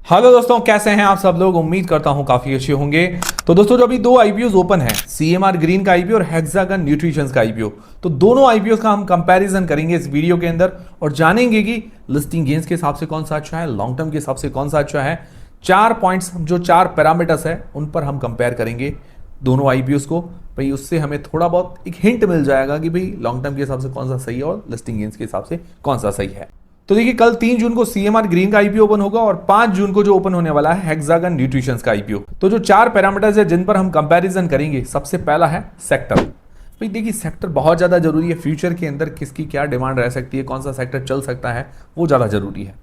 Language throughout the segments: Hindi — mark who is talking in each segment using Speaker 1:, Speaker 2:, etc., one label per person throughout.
Speaker 1: हेलो दोस्तों, कैसे हैं आप सब लोग। उम्मीद करता हूं काफी अच्छे होंगे। तो दोस्तों, जो अभी दो आईपीओ ओपन है, सीएमआर ग्रीन का आईपीओ और हेक्सागन न्यूट्रिशंस का आईपीओ, तो दोनों आईपीओ का हम कंपैरिजन करेंगे इस वीडियो के अंदर और जानेंगे कि लिस्टिंग गेन्स के हिसाब से कौन सा अच्छा है, लॉन्ग टर्म के हिसाब से कौन सा अच्छा है। 4 पॉइंट्स, जो 4 पैरामीटर्स है, उन पर हम कंपेयर करेंगे दोनों आईपीओस को। भाई उससे हमें थोड़ा बहुत एक हिंट मिल जाएगा कि भाई लॉन्ग टर्म के हिसाब से कौन सा सही है और लिस्टिंग गेन्स के हिसाब से कौन सा सही है। तो देखिए, कल 3 जून को सीएमआर ग्रीन का आईपीओ ओपन होगा और 5 जून को जो ओपन होने वाला है हेक्सागन न्यूट्रिशंस का आईपीओ। तो जो 4 पैरामीटर्स है जिन पर हम कंपैरिजन करेंगे, सबसे पहला है सेक्टर। भाई देखिए, सेक्टर बहुत ज्यादा जरूरी है। फ्यूचर के अंदर किसकी क्या डिमांड रह सकती है, कौन सा सेक्टर चल सकता है, वो ज्यादा जरूरी है।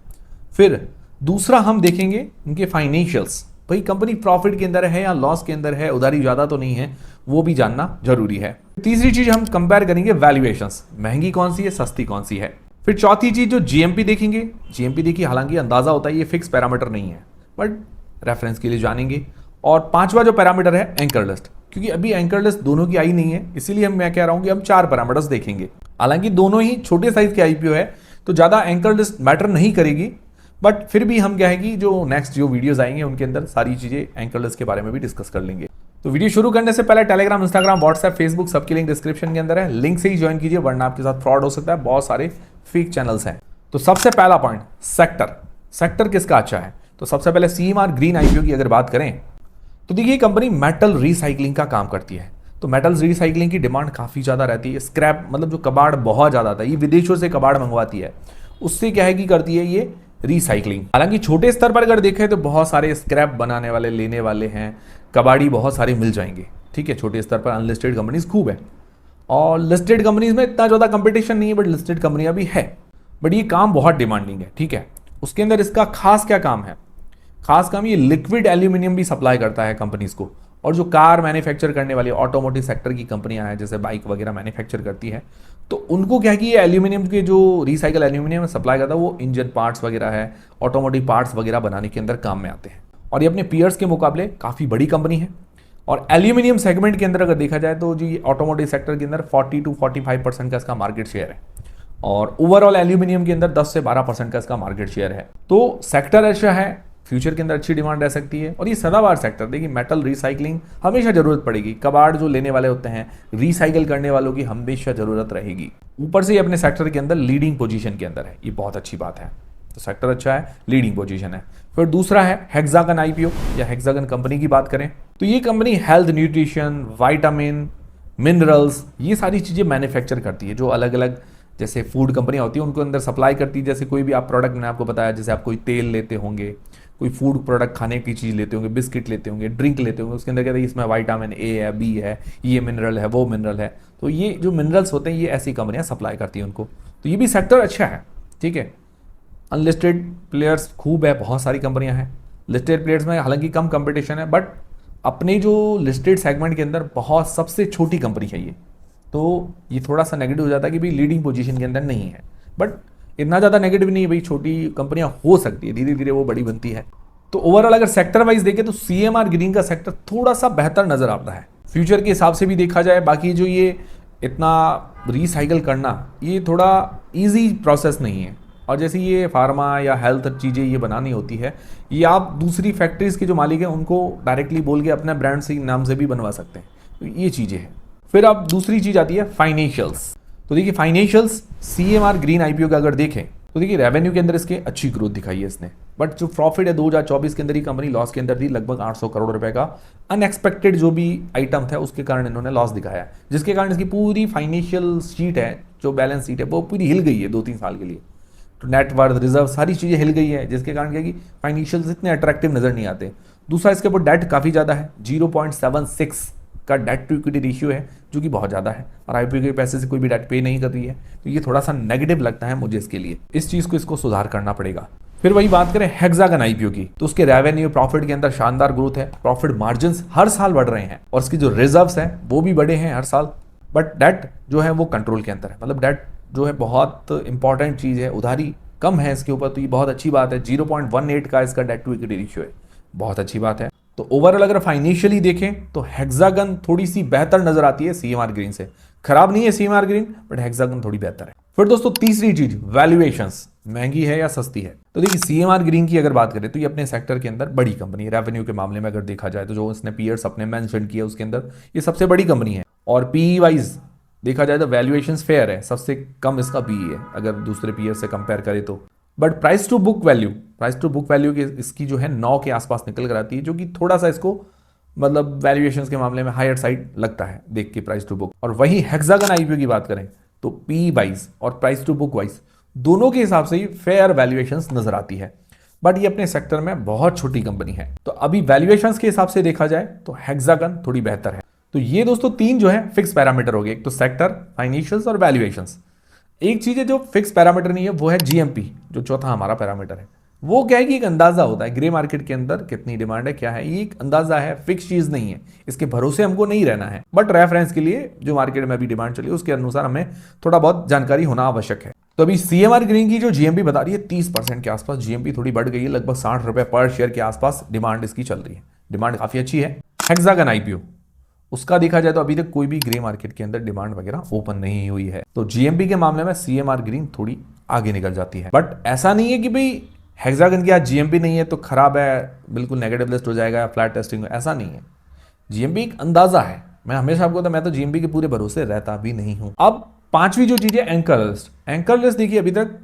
Speaker 1: फिर दूसरा हम देखेंगे उनके फाइनेंशियल्स। भाई कंपनी प्रॉफिट के अंदर है या लॉस के अंदर है, उधारी ज्यादा तो नहीं है, वो भी जानना जरूरी है। तीसरी चीज हम कंपेयर करेंगे वैल्यूएशंस, महंगी कौन सी है, सस्ती कौन सी है। फिर चौथी चीज जो जीएमपी देखेंगे। जीएमपी देखिए, हालांकि अंदाजा होता है, ये फिक्स पैरामीटर नहीं है, बट रेफरेंस के लिए जानेंगे। और पांचवा जो पैरामीटर है एंकर लिस्ट, क्योंकि अभी एंकर लिस्ट दोनों की आई नहीं है, इसीलिए मैं कह रहा हूं कि हम 4 पैरामीटर्स देखेंगे। हालांकि दोनों ही छोटे साइज के आईपीओ है, तो ज्यादा एंकर लिस्ट मैटर नहीं करेगी, बट फिर भी हम क्या है कि जो नेक्स्ट जो वीडियोस आएंगे उनके अंदर सारी चीजें एंकर लिस्ट के बारे में भी डिस्कस कर लेंगे। तो वीडियो शुरू करने से पहले टेलीग्राम, इंस्टाग्राम, व्हाट्सएप, फेसबुक सबकी लिंक डिस्क्रिप्शन के अंदर है, लिंक से ही ज्वाइन कीजिए, वरना आपके साथ फ्रॉड हो सकता है। बहुत सारे फेक चैनल्स हैं। तो सबसे पहला पॉइंट, सेक्टर। सेक्टर किसका अच्छा है? तो सबसे पहले सीएमआर ग्रीन आईपीओ की अगर बात करें तो देखिए, कंपनी मेटल रिसाइकलिंग का काम करती है। तो मेटल रिसाइकलिंग की डिमांड काफी ज्यादा रहती है। स्क्रैप मतलब जो कबाड़ बहुत ज्यादा आता है, ये विदेशों से कबाड़ मंगवाती है, उससे क्या है कि करती है ये रिसाइकलिंग। हालांकि छोटे स्तर पर अगर देखें तो बहुत सारे स्क्रैप बनाने वाले, लेने वाले हैं, कबाड़ी बहुत सारे मिल जाएंगे। ठीक है, छोटे स्तर पर अनलिस्टेड कंपनीज खूब है और लिस्टेड कंपनीज में इतना ज़्यादा कंपटीशन नहीं है, बट लिस्टेड कंपनियां भी है। बट ये काम बहुत डिमांडिंग है। ठीक है, उसके अंदर इसका खास क्या काम है? खास काम ये लिक्विड एल्यूमिनियम भी सप्लाई करता है कंपनीज को। और जो कार मैन्युफैक्चर करने वाली ऑटोमोटिव सेक्टर की कंपनियां हैं, जैसे बाइक वगैरह मैन्युफैक्चर करती है, तो उनको क्या है कि ये एल्यूमिनियम के जो रिसाइकल एल्यूमिनियम सप्लाई करता है, वो इंजन पार्ट्स वगैरह है, ऑटोमोटिव पार्ट्स वगैरह बनाने के अंदर काम में आते हैं। और ये अपने पीयर्स के मुकाबले काफ़ी बड़ी कंपनी है। और एल्यूमिनियम सेगमेंट के अंदर अगर देखा जाए तो जी ऑटोमोटिव सेक्टर के अंदर 40 to 45% का इसका मार्केट शेयर है और ओवरऑल एल्यूमिनियम के अंदर 10 से 12% का इसका मार्केट शेयर है। तो सेक्टर अच्छा है, फ्यूचर के अंदर अच्छी डिमांड रह सकती है। और ये सदाबहार सेक्टर, देखिए मेटल रिसाइकलिंग हमेशा जरूरत पड़ेगी। कबाड़ जो लेने वाले होते हैं, रिसाइकल करने वालों की हमेशा जरूरत रहेगी। ऊपर से ये अपने सेक्टर के अंदर लीडिंग पोजीशन के अंदर है, ये बहुत अच्छी बात है। तो सेक्टर अच्छा है, लीडिंग पोजीशन है। फिर दूसरा है हेक्सागन आईपीओ या हेक्सागन कंपनी की बात करें तो ये company health, nutrition, vitamin, minerals, ये सारी चीजें मैन्युफैक्चर करती है। जो अलग अलग जैसे फूड कंपनियां होती है उनको अंदर सप्लाई करती है। जैसे कोई भी आप प्रोडक्ट, मैंने आपको बताया, जैसे आप कोई तेल लेते होंगे, कोई फूड प्रोडक्ट खाने की चीज़ लेते होंगे, बिस्किट लेते होंगे, ड्रिंक लेते होंगे, उसके अंदर कहते हैं इसमें विटामिन ए है, बी है, ये मिनरल है, वो मिनरल है। तो ये जो मिनरल्स होते हैं ये ऐसी कंपनियां सप्लाई करती हैं उनको। तो ये भी सेक्टर अच्छा है। ठीक है, अनलिस्टेड प्लेयर्स खूब है, बहुत सारी कंपनियां हैं। लिस्टेड प्लेयर्स में हालांकि कम कंपटीशन है, बट अपने जो लिस्टेड सेगमेंट के अंदर बहुत सबसे छोटी कंपनी है ये। तो ये थोड़ा सा नेगेटिव हो जाता है कि भाई लीडिंग पोजीशन के अंदर नहीं है, बट इतना ज़्यादा नेगेटिव नहीं है। भाई छोटी कंपनियां हो सकती है, धीरे धीरे वो बड़ी बनती है। तो ओवरऑल अगर सेक्टर वाइज देखें तो सीएमआर ग्रीन का सेक्टर थोड़ा सा बेहतर नजर आता है फ्यूचर के हिसाब से भी देखा जाए। बाकी जो ये इतना रिसाइकल करना, ये थोड़ा इजी प्रोसेस नहीं है। और जैसे ये फार्मा या हेल्थ चीज़ें ये बनानी होती है, ये आप दूसरी फैक्ट्रीज के जो मालिक हैं उनको डायरेक्टली बोल के अपने ब्रांड से नाम से भी बनवा सकते हैं। तो ये चीज़ें हैं। फिर अब दूसरी चीज़ आती है फाइनेंशियल्स। तो देखिए, फाइनेंशियल्स सीएमआर ग्रीन आईपीओ का अगर देखें तो देखिए रेवेन्यू के अंदर इसके अच्छी ग्रोथ दिखाई है इसने, बट जो प्रॉफिट है 2024 के अंदर ही कंपनी लॉस के अंदर थी, लगभग 800 करोड़ रुपए का अनएक्सपेक्टेड जो भी आइटम था उसके कारण इन्होंने लॉस दिखाया, जिसके कारण इसकी पूरी फाइनेंशियल शीट है, जो बैलेंस शीट है, वो पूरी हिल गई है 2-3 साल के लिए। तो नेटवर्थ, रिजर्व, सारी चीज़ें हिल गई है, जिसके कारण क्या कि फाइनेंशियल्स इतने अट्रैक्टिव नजर नहीं आते। दूसरा, इसके ऊपर डेट काफ़ी ज़्यादा है, 0.76 का डेट टू इक्विटी रेशियो है, जो कि बहुत ज़्यादा है। और आईपीओ के पैसे से कोई भी डेट पे नहीं कर रही है, तो ये थोड़ा सा नेगेटिव लगता है मुझे इसके लिए। इस चीज़ को इसको सुधार करना पड़ेगा। फिर वही बात करें हेक्सागन आईपीओ की, तो उसके रेवेन्यू, प्रॉफिट के अंदर शानदार ग्रोथ है, प्रॉफिट मार्जिन हर साल बढ़ रहे हैं और इसकी जो रिजर्व्स हैं वो भी बढ़े हैं हर साल। बट डेट जो है वो कंट्रोल के अंदर है, मतलब डेट जो है बहुत इंपॉर्टेंट चीज़ है, उधारी कम है इसके ऊपर, तो ये बहुत अच्छी बात है। 0.18 का इसका डेट टू इक्विटी रेशियो है, बहुत अच्छी बात है। तो ओवरऑल अगर फाइनेंशियली देखें तो हेक्सागन थोड़ी सी बेहतर नजर आती है सीएमआर ग्रीन से। खराब नहीं है सीएमआर ग्रीन, बट हेक्सागन थोड़ी बेहतर है। फिर दोस्तों तीसरी चीज, वैल्यूएशंस। महंगी है या सस्ती है? तो देखिए सीएमआर ग्रीन की अगर बात करें तो ये अपने सेक्टर के अंदर बड़ी कंपनी है। रेवेन्यू के मामले में अगर देखा जाए तो जो इसने पीयर्स अपने मेंशन किया उसके अंदर ये सबसे बड़ी कंपनी है। और पीई वाइज देखा जाए तो वैल्यूएशन फेयर है, सबसे कम इसका पीई है अगर दूसरे पीयर से कंपेयर करें तो। But price to book value की इसकी जो है 9 के आसपास निकल कर आती है, जो कि थोड़ा सा इसको मतलब वैल्यूएशंस के मामले में हायर साइड लगता है देख के प्राइस टू बुक। और वही हेक्सागन आईपीओ की बात करें तो पी वाइज और प्राइस टू बुक वाइज दोनों के हिसाब से ही फेयर वैल्यूएशंस नजर आती है। बट ये अपने सेक्टर में बहुत छोटी कंपनी है, तो अभी वैल्यूएशंस के हिसाब से देखा जाए तो हेक्सागन थोड़ी बेहतर है। तो ये दोस्तों तीन जो है फिक्स पैरामीटर हो गए, एक तो सेक्टर, फाइनेंशियल्स और वैल्यूएशंस। एक चीज है जो फिक्स पैरामीटर नहीं है, वो है जीएमपी, जो चौथा हमारा पैरामीटर है। वो क्या है कि एक अंदाजा होता है ग्रे मार्केट के अंदर कितनी डिमांड है, क्या है, ये एक अंदाजा है, फिक्स चीज नहीं है, इसके भरोसे हमको नहीं रहना है। बट रेफरेंस के लिए जो मार्केट में अभी डिमांड चली है उसके अनुसार हमें थोड़ा बहुत जानकारी होना आवश्यक है। तो अभी सीएमआर ग्रीन की जो जीएमपी बता रही है 30% के आसपास जीएमपी थोड़ी बढ़ गई है, लगभग 60 रुपए पर शेयर के आसपास डिमांड इसकी चल रही है। डिमांड काफी अच्छी है। हेक्सागन आईपीओ उसका देखा जाए तो अभी तक कोई भी ग्रे मार्केट के अंदर डिमांड वगैरह ओपन नहीं हुई है, तो जीएमपी के मामले में सीएमआर ग्रीन थोड़ी आगे निकल जाती है। बट ऐसा नहीं है कि भाई हेक्सागन की आज जीएमपी नहीं है तो खराब है, बिल्कुल नेगेटिव लिस्ट हो जाएगा या फ्लैट टेस्टिंग, ऐसा नहीं है। जीएमपी एक अंदाजा है। मैं हमेशा आपको मैं तो जीएमपी के पूरे भरोसे रहता भी नहीं हूं। अब पांचवी जो चीज है एंकर लिस्ट देखिए अभी तक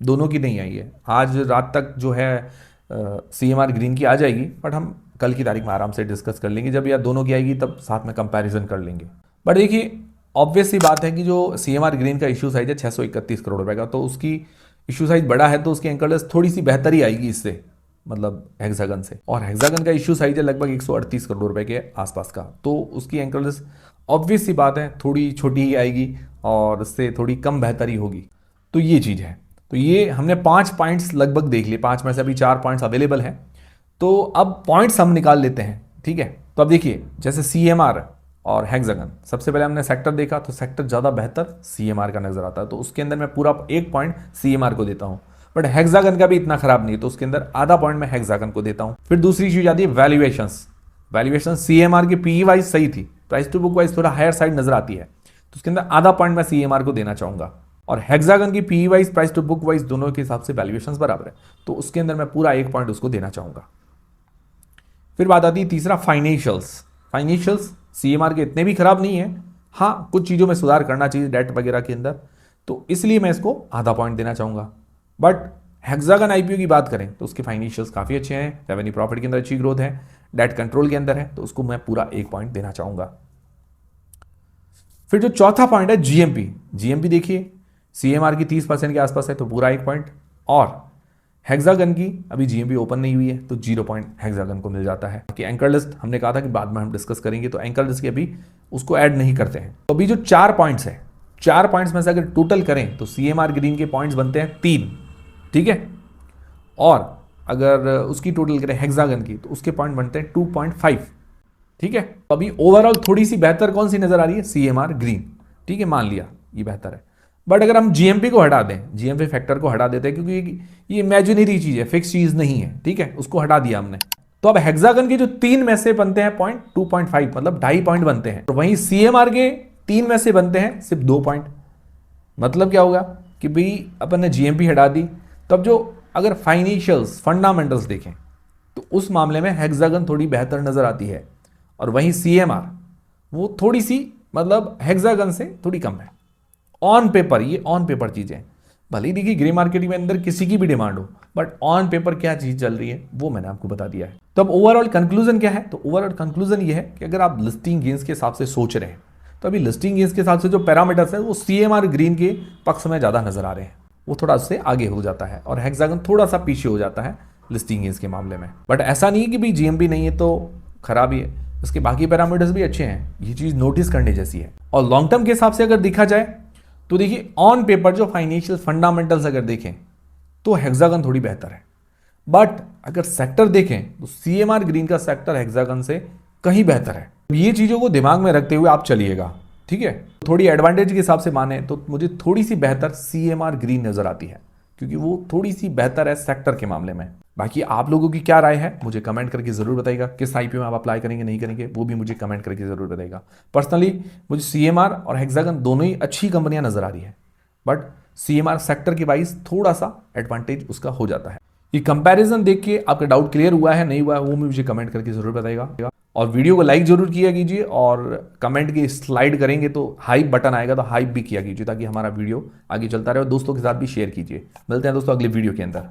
Speaker 1: दोनों की नहीं आई है। आज रात तक जो है सीएमआर ग्रीन की आ जाएगी, बट हम कल की तारीख में आराम से डिस्कस कर लेंगे, जब या दोनों की आएगी तब साथ में कंपैरिजन कर लेंगे। बट देखिए ऑब्वियस सी बात है कि जो सीएमआर ग्रीन का इशू साइज है 631 करोड़ रुपए का, तो उसकी इशू साइज बड़ा है तो उसकी एंकर लिस्ट थोड़ी सी बेहतर ही आएगी इससे, मतलब हेक्सागन से। और हेक्सागन का इशू साइज है लगभग 138 करोड़ रुपए के आसपास का, तो उसकी एंकर लिस्ट ऑब्वियस सी बात है थोड़ी छोटी ही आएगी और उससे थोड़ी कम बेहतरी होगी। तो ये चीज़ है। तो ये हमने 5 पॉइंट्स लगभग देख लिए, 5 में से अभी 4 पॉइंट्स अवेलेबल हैं, तो अब पॉइंट्स हम निकाल लेते हैं, ठीक है। तो अब देखिए जैसे सीएमआर और हेक्सागन, सबसे पहले हमने सेक्टर देखा तो सेक्टर ज़्यादा बेहतर सीएमआर का नजर आता है, तो उसके अंदर मैं पूरा 1 पॉइंट सीएमआर को देता हूँ। बट हेक्सागन का भी इतना खराब नहीं है, तो उसके अंदर आधा पॉइंट मैं हेक्सागन को देता हूँ। फिर दूसरी चीज आती है वैल्यूएशन सीएमआर की पीई वाइज सही थी, प्राइस टू बुक वाइज थोड़ा हायर साइड नजर आती है, तो उसके अंदर आधा पॉइंट मैं सीएमआर को देना चाहूंगा। और हेक्सागन की PE wise price to book wise दोनों के हिसाब से वैल्यूएशंस बराबर है, तो उसके अंदर मैं पूरा 1 पॉइंट उसको देना चाहूंगा। फिर बात आती है तीसरा फाइनेंशियल्स सीएमआर के इतने भी खराब नहीं है, हाँ कुछ चीज़ों में सुधार करना चाहिए डेट वगैरह के अंदर, तो इसलिए मैं इसको आधा पॉइंट देना चाहूंगा। बट हेक्सागन आईपीओ की बात करें तो उसके फाइनेंशियल्स काफ़ी अच्छे हैं, रेवेन्यू प्रॉफिट के अंदर अच्छी ग्रोथ है, डेट कंट्रोल के अंदर है, तो उसको मैं पूरा 1 पॉइंट देना चाहूंगा। फिर जो चौथा पॉइंट है जीएमपी देखिए सीएमआर की 30% के आसपास है, तो पूरा 1 पॉइंट। और हेक्सागन की अभी जीएमपी ओपन नहीं हुई है, तो 0 पॉइंट हेक्सागन को मिल जाता है। कि एंकर लिस्ट हमने कहा था कि बाद में हम डिस्कस करेंगे, तो एंकर लिस्ट के अभी उसको ऐड नहीं करते हैं। तो अभी जो 4 पॉइंट्स है, 4 पॉइंट्स में से अगर टोटल करें तो सीएमआर ग्रीन के पॉइंट्स बनते हैं 3, ठीक है। और अगर उसकी टोटल करें हेक्सागन की तो उसके पॉइंट बनते हैं 2.5, ठीक है। तो अभी ओवरऑल थोड़ी सी बेहतर कौन सी नजर आ रही है, सीएमआर ग्रीन, ठीक है, मान लिया ये बेहतर है। बट अगर हम जीएमपी को हटा दें, जीएमपी फैक्टर को हटा देते हैं, क्योंकि ये इमेजिनरी चीज है, फिक्स चीज नहीं है, ठीक है, उसको हटा दिया हमने, तो अब हेक्सागन के जो 3 में से बनते हैं पॉइंट 2.5, मतलब 2.5 पॉइंट बनते हैं, और वहीं सीएमआर के 3 में से बनते हैं सिर्फ 2 पॉइंट। मतलब क्या होगा कि भाई अपन ने जीएमपी हटा दी, तब जो अगर फाइनेंशियल्स फंडामेंटल्स देखें तो उस मामले में हेक्सागन थोड़ी बेहतर नजर आती है, और वहीं सीएमआर वो थोड़ी सी मतलब हेक्सागन से थोड़ी कम है ऑन पेपर। ये ऑन पेपर चीजें, भले ही देखिए ग्रे मार्केट में अंदर किसी की भी डिमांड हो, बट ऑन पेपर क्या चीज चल रही है वो मैंने आपको बता दिया है। तो अब ओवरऑल कंक्लूजन क्या है, तो ओवरऑल कंक्लूजन ये है कि अगर आप लिस्टिंग गेन्स के हिसाब से सोच रहे हैं, तो अभी लिस्टिंग गेन्स के हिसाब से जो पैरामीटर्स है वो सीएमआर ग्रीन के पक्ष में ज्यादा नजर आ रहे हैं, वो थोड़ा उससे आगे हो जाता है, और हेक्सागन थोड़ा सा पीछे हो जाता है लिस्टिंग गेन्स के मामले में। बट ऐसा नहीं है कि भाई जीएमपी नहीं है तो खराब ही है, उसके बाकी पैरामीटर्स भी अच्छे हैं, ये चीज नोटिस करने जैसी है। और लॉन्ग टर्म के हिसाब से अगर देखा जाए तो देखिए ऑन पेपर जो फाइनेंशियल फंडामेंटल्स अगर देखें तो हेक्सागन थोड़ी बेहतर है, बट अगर सेक्टर देखें तो सीएमआर ग्रीन का सेक्टर हेक्सागन से कहीं बेहतर है। ये चीजों को दिमाग में रखते हुए आप चलिएगा, ठीक है। थोड़ी एडवांटेज के हिसाब से माने तो मुझे थोड़ी सी बेहतर सीएमआर ग्रीन नजर आती है, क्योंकि वो थोड़ी सी बेहतर है सेक्टर के मामले में। बाकी आप लोगों की क्या राय है मुझे कमेंट करके जरूर बताइएगा, किस आईपीओ में आप अप्लाई करेंगे नहीं करेंगे वो भी मुझे कमेंट करके जरूर बताइएगा। पर्सनली मुझे सीएमआर और हेक्सागन दोनों ही अच्छी कंपनियां नजर आ रही है, बट CMR सेक्टर के वाइज थोड़ा सा एडवांटेज उसका हो जाता है। ये कंपैरिजन देख के आपका डाउट क्लियर हुआ है नहीं हुआ है वो मुझे कमेंट करके जरूर बताइएगा, और वीडियो को लाइक जरूर किया कीजिए, और कमेंट की स्लाइड करेंगे तो हाइप बटन आएगा तो हाइप भी किया कीजिए ताकि हमारा वीडियो आगे चलता रहे, और दोस्तों के साथ भी शेयर कीजिए। मिलते हैं दोस्तों अगले वीडियो के अंदर।